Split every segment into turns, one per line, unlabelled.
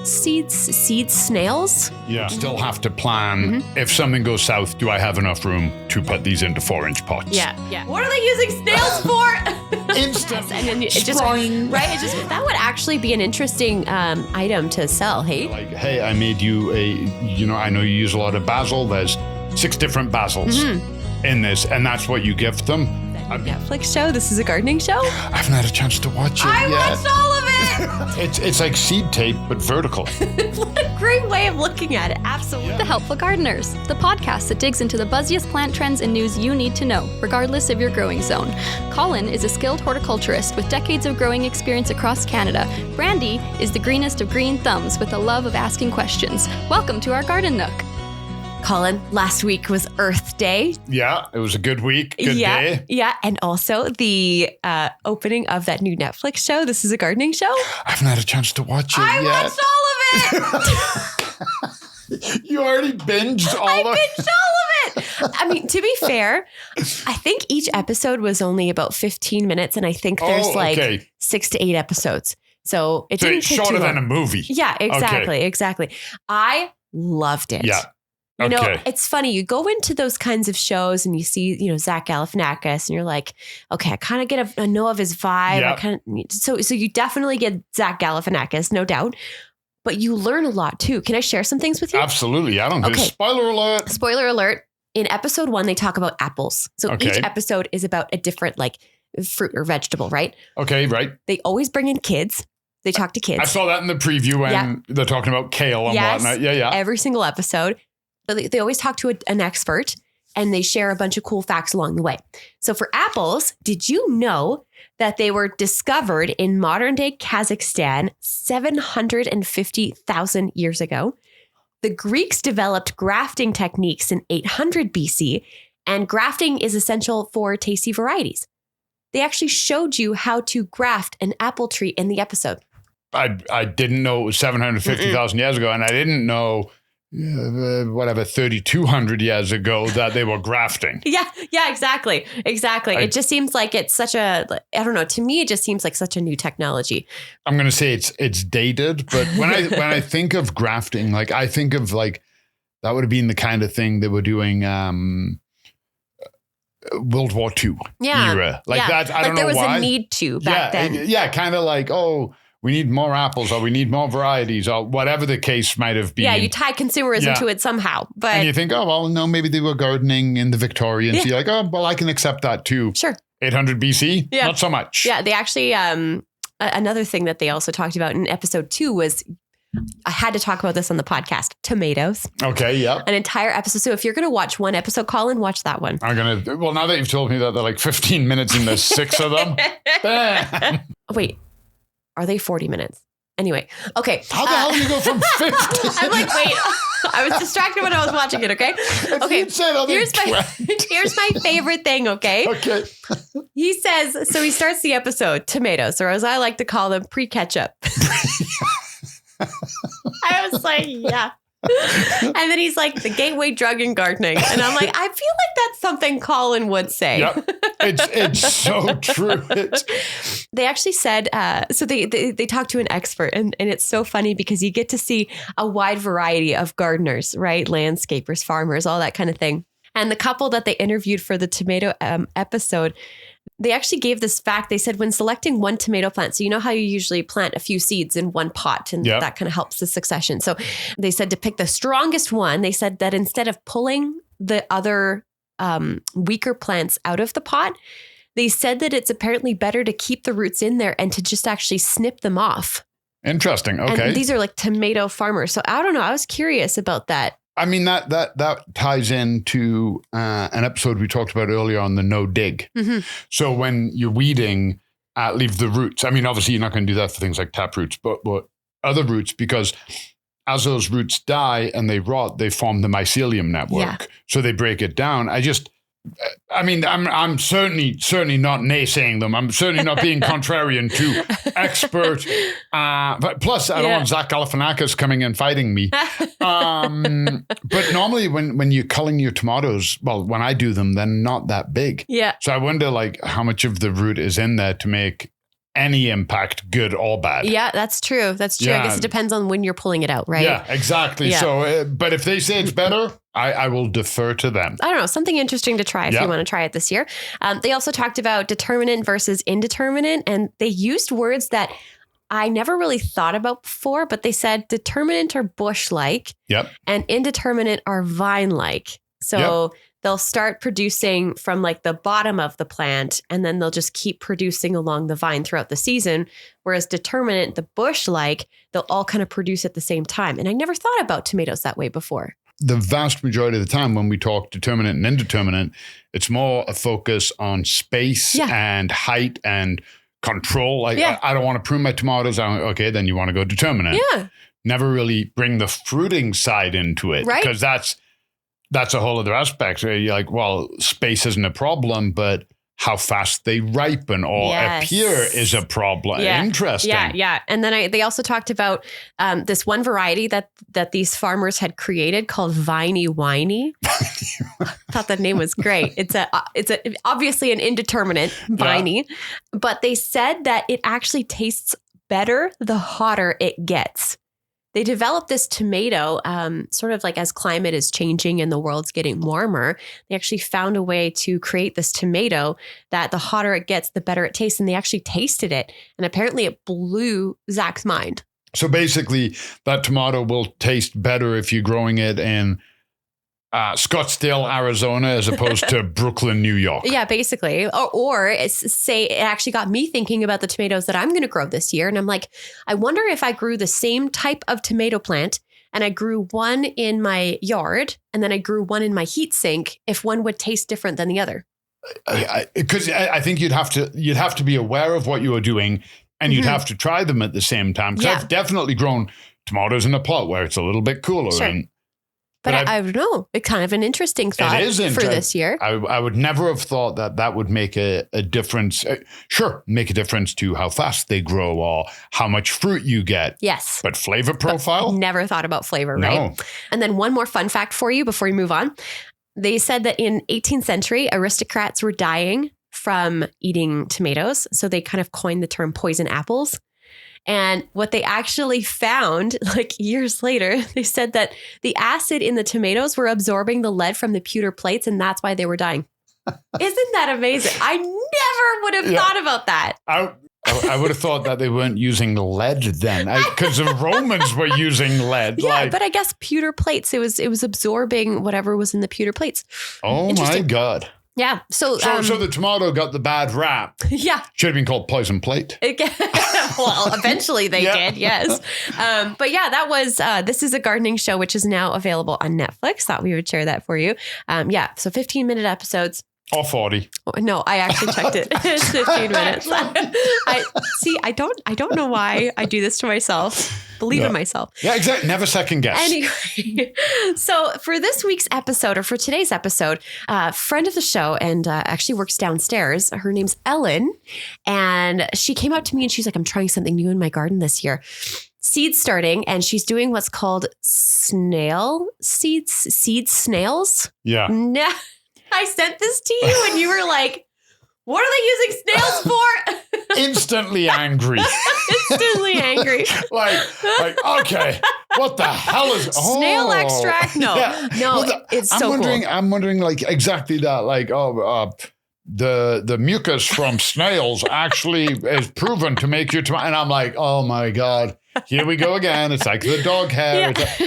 seed snails.
Yeah. Still have to plan. If something goes south, do I have enough room to put these into 4-inch pots?
Yeah. What are they using snails for?
Instant
And then it just
spraying.
right. It just that would actually be an interesting item to sell. Hey,
Like, hey, I made you I know you use a lot of basil. There's 6 different basils in this, and that's what you gift them.
Netflix show. This is a gardening show.
I haven't had a chance to watch it
I
yet.
watched all of it.
It's like seed tape, but vertical.
What a great way of looking at it. Absolutely.
The Helpful Gardeners, the podcast that digs into the buzziest plant trends and news you need to know, regardless of your growing zone. Colin is a skilled horticulturist with decades of growing experience across Canada. Brandi is the greenest of green thumbs with a love of asking questions. Welcome to our Garden Nook.
Colin, last week was Earth Day.
Yeah, it was a good week, good day.
Yeah, and also the opening of that new Netflix show. This is a gardening show.
I haven't had a chance to watch it
I
yet.
watched all of it.
You already binged all
I
of
binged all of it. I mean, to be fair, I think each episode was only about 15 minutes, and I think there's 6 to 8 episodes. So it didn't
it's
take
shorter
too long.
than a movie.
Yeah, exactly. I loved it.
Yeah.
You know,
Okay.
it's funny. You go into those kinds of shows and you see, Zach Galifianakis, and you're like, okay, I kind of get a know of his vibe.
Yep.
So you definitely get Zach Galifianakis, no doubt. But you learn a lot too. Can I share some things with you?
Absolutely. I don't
Okay.
Spoiler alert.
Spoiler alert. In episode 1, they talk about apples. So
Okay.
each episode is about a different fruit or vegetable, right?
Okay, right.
They always bring in kids. They talk to kids.
I saw that in the preview when they're talking about kale and
Yes.
whatnot. Yeah.
Every single episode. So they always talk to an expert, and they share a bunch of cool facts along the way. So for apples, did you know that they were discovered in modern day Kazakhstan 750,000 years ago? The Greeks developed grafting techniques in 800 BC, and grafting is essential for tasty varieties. They actually showed you how to graft an apple tree in the episode.
I didn't know it was 750,000 years ago, and I didn't know 3,200 years ago that they were grafting.
Yeah, exactly. It just seems like it's such I don't know, to me, it just seems like such a new technology.
I'm going to say it's dated, but when I think of grafting, I think of that would have been the kind of thing they were doing World War II era. That, I don't know why.
There was a need to back then.
Yeah, kind of we need more apples, or we need more varieties, or whatever the case might have been.
Yeah, you tie consumerism to it somehow. But
and you think, oh, well, no, maybe they were gardening in the Victorians. Yeah. You're like, oh, well, I can accept that too.
Sure.
800 BC?
Yeah.
Not so much.
Yeah, they actually, another thing that they also talked about in episode 2 was, I had to talk about this on the podcast, tomatoes.
Okay, yeah.
An entire episode. So if you're going to watch one episode, Colin, watch that one.
Well, now that you've told me that they're 15 minutes and there's 6 of them. Bam.
Wait. Are they 40 minutes? Anyway, okay.
How the hell do you go from 50?
I'm like, wait. I was distracted when I was watching it, okay? Okay. Here's my favorite thing, okay?
Okay.
He says, so he starts the episode, tomatoes, or as I like to call them, pre-ketchup. I was like, yeah. And then he's like, the gateway drug in gardening. And I'm like, I feel like that's something Colin would say.
Yep. It's so true.
They actually said, so they talked to an expert, and it's so funny because you get to see a wide variety of gardeners, right? Landscapers, farmers, all that kind of thing. And the couple that they interviewed for the tomato episode, they actually gave this fact. They said when selecting one tomato plant, so you know how you usually plant a few seeds in one pot, and that kind of helps the succession. So they said to pick the strongest one. They said that instead of pulling the other weaker plants out of the pot, they said that it's apparently better to keep the roots in there and to just actually snip them off.
Interesting. Okay.
And these are tomato farmers. So I don't know. I was curious about that.
I mean, that ties into an episode we talked about earlier on the no dig. Mm-hmm. So when you're weeding, leave the roots. I mean, obviously you're not going to do that for things like tap roots, but other roots, because as those roots die and they rot, they form the mycelium network. Yeah. So they break it down. I'm certainly not naysaying them. I'm certainly not being contrarian to expert. But plus, I don't want Zach Galifianakis coming and fighting me. But normally, when you're culling your tomatoes, well, when I do them, they're not that big.
Yeah.
So I wonder, how much of the root is in there to make any impact, good or bad.
Yeah, that's true. That's true. I guess it depends on when you're pulling it out, right?
Yeah, exactly. Yeah. So, but if they say it's better, I will defer to them.
I don't know. Something interesting to try if you want to try it this year. They also talked about determinate versus indeterminate, and they used words that I never really thought about before, but they said determinate are bush-like and indeterminate are vine-like. So they'll start producing from like the bottom of the plant, and then they'll just keep producing along the vine throughout the season. Whereas determinate, the bush-like, they'll all kind of produce at the same time. And I never thought about tomatoes that way before.
The vast majority of the time when we talk determinate and indeterminate, it's more a focus on space and height and control. Like, I don't want to prune my tomatoes. Okay, then you want to go determinate.
Yeah.
Never really bring the fruiting side into it.
Right.
Because that's a whole other aspect. Where you're like, well, space isn't a problem, but how fast they ripen or appear is a problem.
Yeah.
Interesting.
Yeah. And then they also talked about this one variety that these farmers had created called Viney Winey. I thought that name was great. It's obviously an indeterminate Viney, but they said that it actually tastes better the hotter it gets. They developed this tomato sort of like as climate is changing and the world's getting warmer. They actually found a way to create this tomato that the hotter it gets, the better it tastes. And they actually tasted it. And apparently it blew Zach's mind.
So basically that tomato will taste better if you're growing it in Scottsdale, Arizona, as opposed to Brooklyn, New York.
Yeah, basically. Or say it actually got me thinking about the tomatoes that I'm going to grow this year. And I'm like, I wonder if I grew the same type of tomato plant and I grew one in my yard and then I grew one in my heat sink, if one would taste different than the other.
Because I think you'd have to be aware of what you are doing and you'd have to try them at the same time. Because I've definitely grown tomatoes in a pot where it's a little bit cooler.
Sure. But I don't know. It's kind of an interesting thought for this year.
I would never have thought that would make a difference. Make a difference to how fast they grow or how much fruit you get.
Yes.
But flavor profile?
But never thought about flavor, right?
No.
And then one more fun fact for you before we move on. They said that in 18th century, aristocrats were dying from eating tomatoes. So they kind of coined the term poison apples. And what they actually found, like years later, they said that the acid in the tomatoes were absorbing the lead from the pewter plates, and that's why they were dying. Isn't that amazing? I never would have thought about that.
I would have thought that they weren't using lead then, because the Romans were using lead.
Yeah, but I guess pewter plates, it was absorbing whatever was in the pewter plates.
Oh my God.
Yeah. So
the tomato got the bad rap.
Yeah.
Should have been called poison plate.
Well, eventually they did, yes. But yeah, that was, this is a gardening show, which is now available on Netflix. Thought we would share that for you. So 15-minute episodes.
Or 40.
No, I actually checked it. It's 15 minutes. I don't know why I do this to myself. Believe in myself.
Yeah, exactly. Never second guess.
Anyway, so for this week's episode, or for today's episode, a friend of the show and actually works downstairs. Her name's Ellen. And she came up to me and she's like, I'm trying something new in my garden this year. Seed starting, and she's doing what's called snails.
Yeah.
No. I sent this to you and you were like, what are they using snails for?
Instantly angry.
Instantly angry.
like, okay, what the hell is
snail extract? No, it's so cool.
I'm wondering like exactly that. Like, the mucus from snails actually is proven to make your tomato. And I'm like, oh my God, here we go again. It's like the dog hair.
Yeah.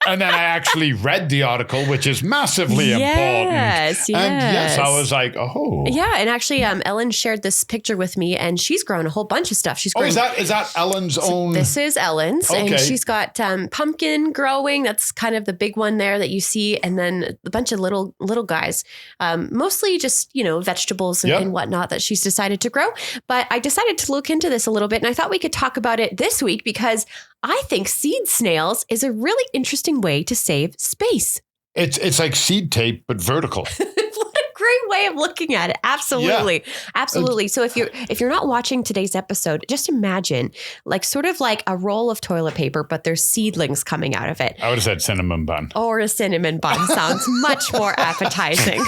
And then I actually read the article, which is massively important.
Yes.
And yes, I was like, oh.
Yeah, and actually Ellen shared this picture with me and she's grown a whole bunch of stuff. She's grown,
is that Ellen's own?
This is Ellen's.
Okay.
And she's got pumpkin growing. That's kind of the big one there that you see. And then a bunch of little guys, mostly just, vegetables and whatnot that she's decided to grow. But I decided to look into this a little bit and I thought we could talk about it this week because I think seed snails is a really interesting way to save space.
It's like seed tape, but vertical.
What a great great way of looking at it. Absolutely. Absolutely. So if you're not watching today's episode, just imagine like sort of like a roll of toilet paper, but there's seedlings coming out of it.
I would have said cinnamon bun.
Or a cinnamon bun sounds much more appetizing.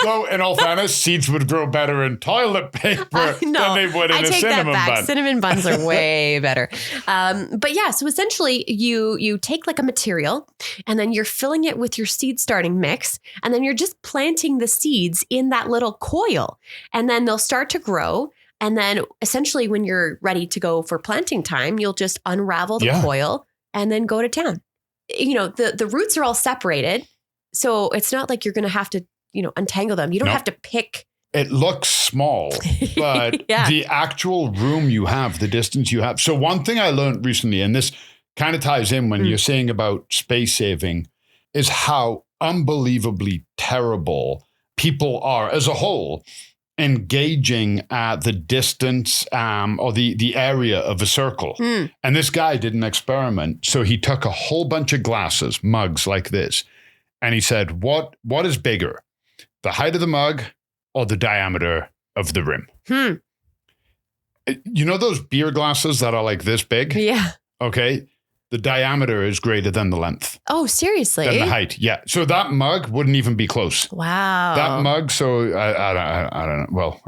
No, in all fairness, seeds would grow better in toilet paper than they would in a cinnamon bun.
Cinnamon buns are way better. But yeah, so essentially you take like a material and then you're filling it with your seed starting mix. And then you're just planting the seeds in that little coil. And then they'll start to grow. And then essentially when you're ready to go for planting time, you'll just unravel the coil and then go to town. You know, the roots are all separated. So it's not like you're going to have to, untangle them. You don't have to pick.
It looks small, but the actual room you have, the distance you have. So one thing I learned recently, and this kind of ties in when you're saying about space saving, is how unbelievably terrible people are as a whole engaging at the distance or the area of a circle. And this guy did an experiment. So he took a whole bunch of glasses, mugs like this, and he said, what is bigger, the height of the mug or the diameter of the rim? You know those beer glasses that are like this big?
Yeah.
Okay. The diameter is greater than the length.
Oh, seriously?
Than the height. Yeah. So that mug wouldn't even be close.
Wow.
That mug. So I don't know. Well,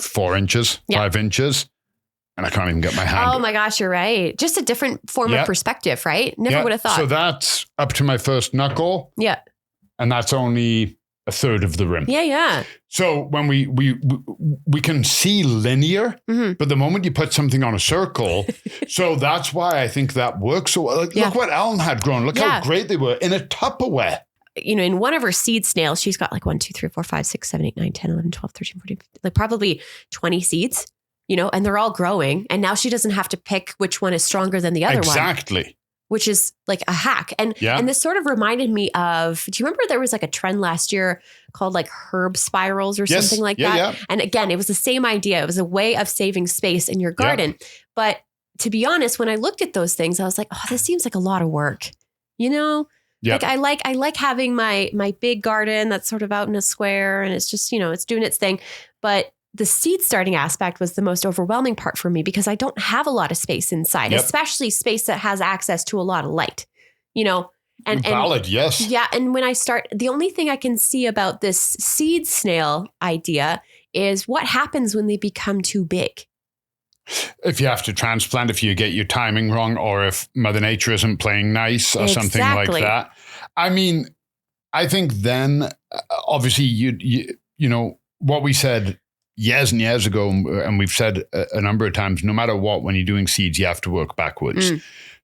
4 inches, 5 inches. And I can't even get my hand.
Oh my gosh, you're right. Just a different form of perspective, right? Never would have thought.
So that's up to my first knuckle.
Yeah.
And that's only a third of the rim.
Yeah.
So when we can see linear, but the moment you put something on a circle, so that's why I think that works so well. Look what Ellen had grown. Look how great they were in a Tupperware.
In one of her seed snails, she's got like 1, 2, 3, 4, 5, 6, 7, 8, 9, 10, 11, 12, 13, 14, 15, like probably 20 seeds, and they're all growing. And now she doesn't have to pick which one is stronger than the other one.
Exactly.
Which is like a hack. And this sort of reminded me of, do you remember there was like a trend last year called like herb spirals or something like that? Yeah. And again, it was the same idea. It was a way of saving space in your garden. But to be honest, when I looked at those things, I was like, oh, this seems like a lot of work, Like I like having my big garden that's sort of out in a square and it's just, it's doing its thing. But the seed starting aspect was the most overwhelming part for me because I don't have a lot of space inside, especially space that has access to a lot of light, and
valid. Yes.
Yeah. And when I start, the only thing I can see about this seed snail idea is what happens when they become too big.
If you have to transplant, if you get your timing wrong, or if Mother Nature isn't playing nice or something like that. I mean, I think then obviously you what we said years and years ago, and we've said a number of times, no matter what, when you're doing seeds, you have to work backwards.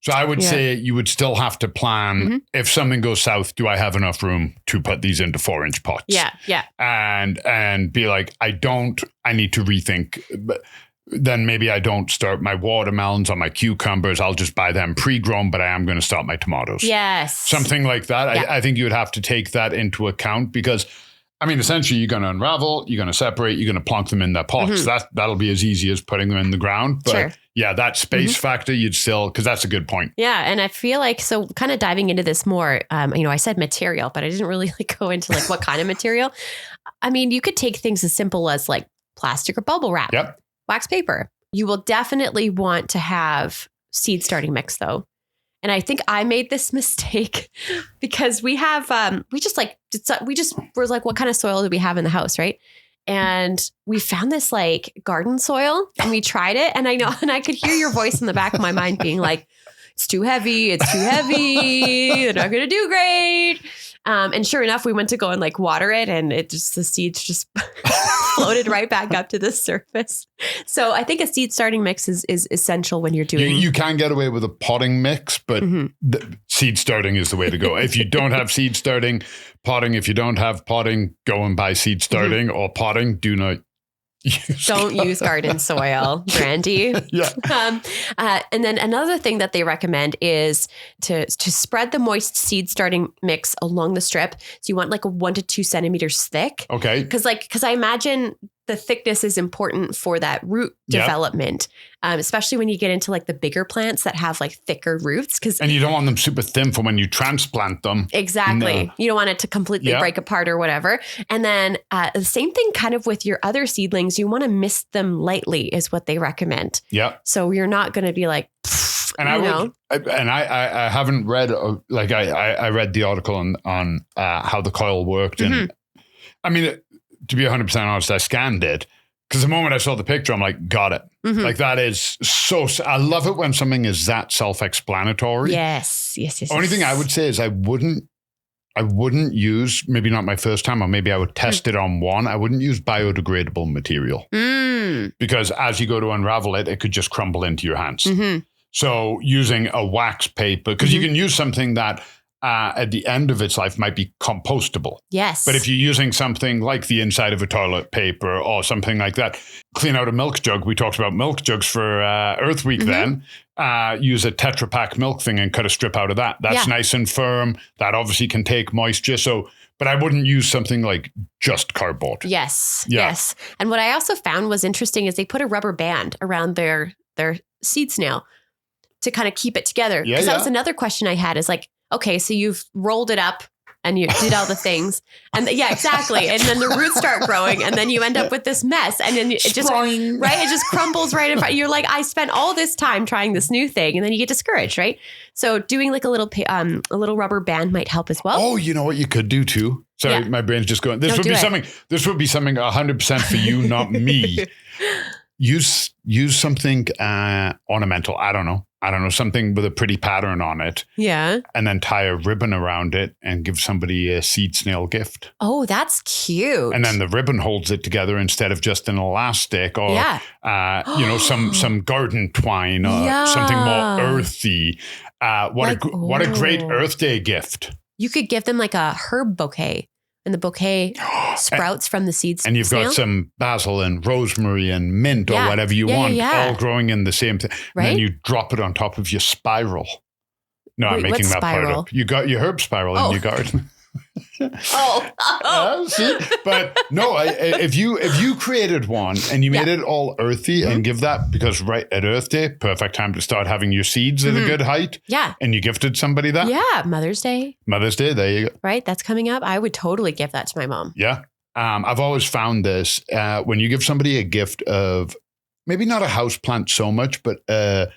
So I would say you would still have to plan, if something goes south, do I have enough room to put these into 4-inch pots?
Yeah.
And be like, I need to rethink. But then maybe I don't start my watermelons or my cucumbers. I'll just buy them pre-grown, but I am going to start my tomatoes.
Yes.
Something like that. Yeah. I think you would have to take that into account because essentially you're going to unravel, you're going to separate, you're going to plonk them in their pots. That'll be as easy as putting them in the ground. But that space factor, you'd still, because that's a good point. Yeah.
And I feel like, so kind of diving into this more, I said material, but I didn't really go into what kind of material. You could take things as simple as like plastic or bubble wrap, wax paper. You will definitely want to have seed starting mix though. And I think I made this mistake because we have, we're like, what kind of soil do we have in the house? Right. And we found this like garden soil and we tried it. And I could hear your voice in the back of my mind being like, it's too heavy. They're not going to do great. And sure enough, we went to go and water it and the seeds just floated right back up to the surface. So I think a seed starting mix is essential when you're doing.
You can get away with a potting mix, but the seed starting is the way to go. If you don't have seed starting, potting. If you don't have potting, go and buy seed starting or potting. Do not Don't use garden soil, Brandi. And then another thing that they recommend is to spread the moist seed starting mix along the strip. So you want like a 1 to 2 centimeters thick. Okay.
Because I imagine the thickness is important for that root development, especially when you get into like the bigger plants that have like thicker roots.
And you don't want them super thin for when you transplant them.
Exactly.
No.
You don't want it to completely break apart or whatever. And then the same thing kind of with your other seedlings. You want to mist them lightly is what they recommend. Yeah. So you're not going to be like,
and I haven't read, I read the article on how the coil worked. And I mean, to be 100% honest, I scanned it because the moment I saw the picture, I'm like, got it. Like that is so, I love it when something is that self-explanatory.
Yes.
Only thing I would say is I wouldn't use, maybe not my first time, or maybe I would test it on one. I wouldn't use biodegradable material because as you go to unravel it, it could just crumble into your hands. So using a wax paper, because you can use something that at the end of its life might be compostable.
Yes.
But if you're using something like the inside of a toilet paper or something like that, clean out a milk jug. We talked about milk jugs for Earth Week then. Use a Tetra Pak milk thing and cut a strip out of that. That's nice and firm. That obviously can take moisture. So, but I wouldn't use something like just cardboard.
Yes. And what I also found was interesting is they put a rubber band around their seed snail to kind of keep it together. Because that was another question I had is like, okay, so you've rolled it up and you did all the things. And exactly. And then the roots start growing and then you end up with this mess. And then it just crumbles right in front. You're like, I spent all this time trying this new thing. And then you get discouraged, right? So doing like a little rubber band might help as well.
Oh, you know what you could do too? Sorry, my brain's just going, this would be something 100% for you, not me. Use something ornamental. I don't know, something with a pretty pattern on it. Yeah. And then tie a ribbon around it and give somebody a seed snail gift.
Oh, that's cute.
And then the ribbon holds it together instead of just an elastic or, some garden twine or something more earthy. What a great Earth Day gift.
You could give them like a herb bouquet. And the bouquet sprouts from the seeds.
And you've got some basil and rosemary and mint or whatever you want, all growing in the same thing. Right? And then you drop it on top of your spiral. No, I'm making that part up. You got your herb spiral in your garden. See? But no, if you created one and you made it all earthy and give that, because right at Earth Day, perfect time to start having your seeds at a good height. Yeah. And you gifted somebody that.
Yeah. Mother's Day, there you go. Right. That's coming up. I would totally give that to my mom.
Yeah. I've always found this, when you give somebody a gift of maybe not a house plant so much, but a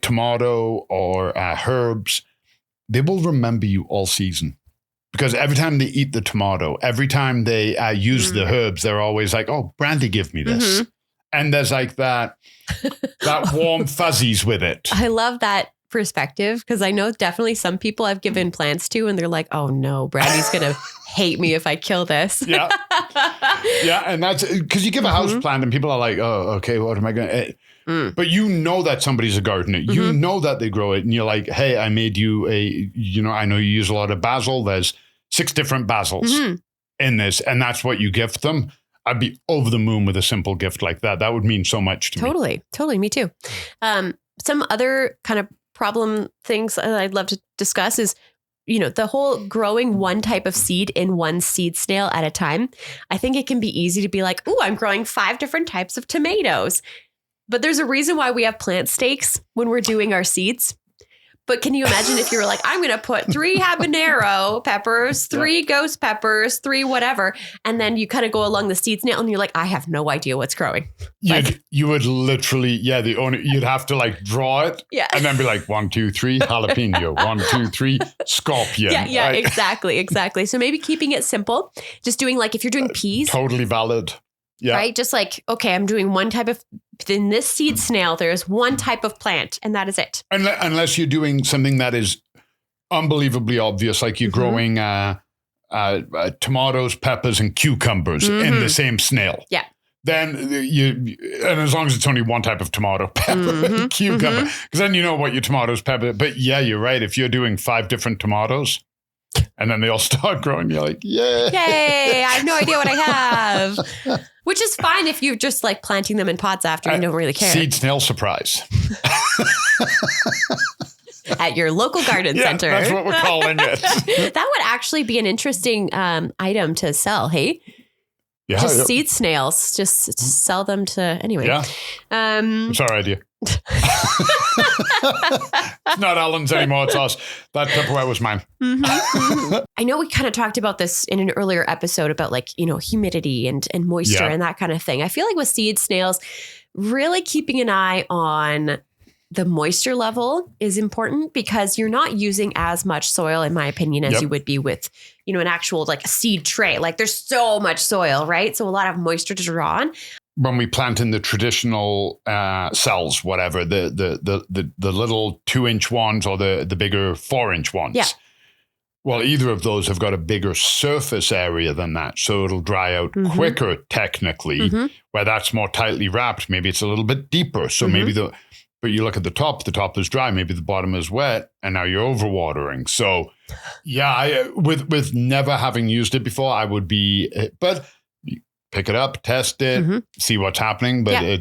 tomato or herbs, they will remember you all season. Because every time they eat the tomato, every time they use the herbs, they're always like, oh, Brandi, give me this. And there's like that warm fuzzies with it.
I love that perspective because I know definitely some people I've given plants to and they're like, oh no, Brandi's going to hate me if I kill this.
Yeah. And that's because you give a house plant and people are like, oh, okay, what am I going to... But you know that somebody's a gardener. You know that they grow it. And you're like, hey, I made you I know you use a lot of basil. There's 6 different basils in this. And that's what you gift them. I'd be over the moon with a simple gift like that. That would mean so much to me.
Totally. Me too. Some other kind of problem things I'd love to discuss is, the whole growing one type of seed in one seed snail at a time. I think it can be easy to be like, oh, I'm growing 5 different types of tomatoes. But there's a reason why we have plant stakes when we're doing our seeds. But can you imagine if you were like, I'm going to put 3 habanero peppers, 3 ghost peppers, 3 whatever. And then you kind of go along the seed snail and you're like, I have no idea what's growing.
You would literally, you'd have to like draw it and then be like 1, 2, 3 jalapeno, 1, 2, 3 scorpion.
Yeah, right? Exactly. So maybe keeping it simple, just doing like if you're doing peas.
Totally valid. Yeah.
Right. Just like, okay, I'm doing one type of, in this seed snail, there's one type of plant and that is it.
Unless you're doing something that is unbelievably obvious, like you're growing tomatoes, peppers, and cucumbers in the same snail.
Yeah.
Then and as long as it's only one type of tomato, pepper, and cucumber, because then you know what your tomatoes, pepper. But yeah, you're right. If you're doing 5 different tomatoes, and then they all start growing. You're like, yay.
I have no idea what I have. Which is fine if you're just like planting them in pots after you don't really care.
Seed snail surprise.
At your local garden center.
That's what we're calling it.
That would actually be an interesting item to sell, hey?
Yeah,
just seed snails. Just sell them to anyway.
Yeah, it's our idea. It's not Alan's anymore. It's us. That Tupperware was mine.
I know we kind of talked about this in an earlier episode about like, humidity and moisture and that kind of thing. I feel like with seed snails, really keeping an eye on the moisture level is important because you're not using as much soil, in my opinion, as you would be with, an actual like seed tray. Like there's so much soil, right? So a lot of moisture to draw on.
When we plant in the traditional cells, whatever, the little 2-inch ones or the bigger 4-inch ones. Yeah. Well, either of those have got a bigger surface area than that. So it'll dry out quicker technically, where that's more tightly wrapped. Maybe it's a little bit deeper. So maybe but you look at the top is dry, maybe the bottom is wet, and now you're overwatering. So yeah, with never having used it before, I would be, but pick it up, test it, see what's happening, but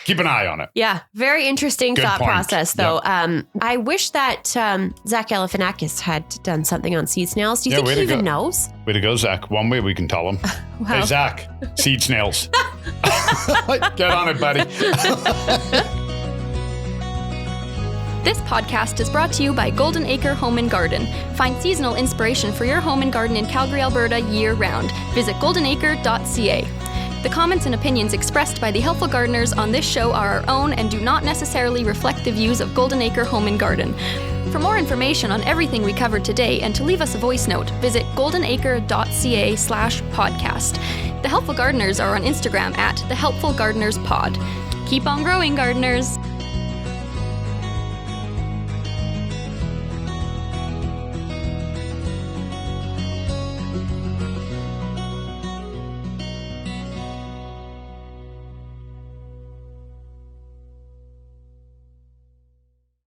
keep an eye on it.
Yeah, very interesting thought process, though. Yep. I wish that Zach Galifianakis had done something on seed snails. Do you think he even knows?
Way to go, Zach. One way we can tell him. Hey, Zach, seed snails. Get on it, buddy.
This podcast is brought to you by Golden Acre Home and Garden. Find seasonal inspiration for your home and garden in Calgary, Alberta year-round. Visit goldenacre.ca. The comments and opinions expressed by the helpful gardeners on this show are our own and do not necessarily reflect the views of Golden Acre Home and Garden. For more information on everything we covered today and to leave us a voice note, visit goldenacre.ca/podcast. The Helpful Gardeners are on Instagram @thehelpfulgardenerspod. Keep on growing, gardeners!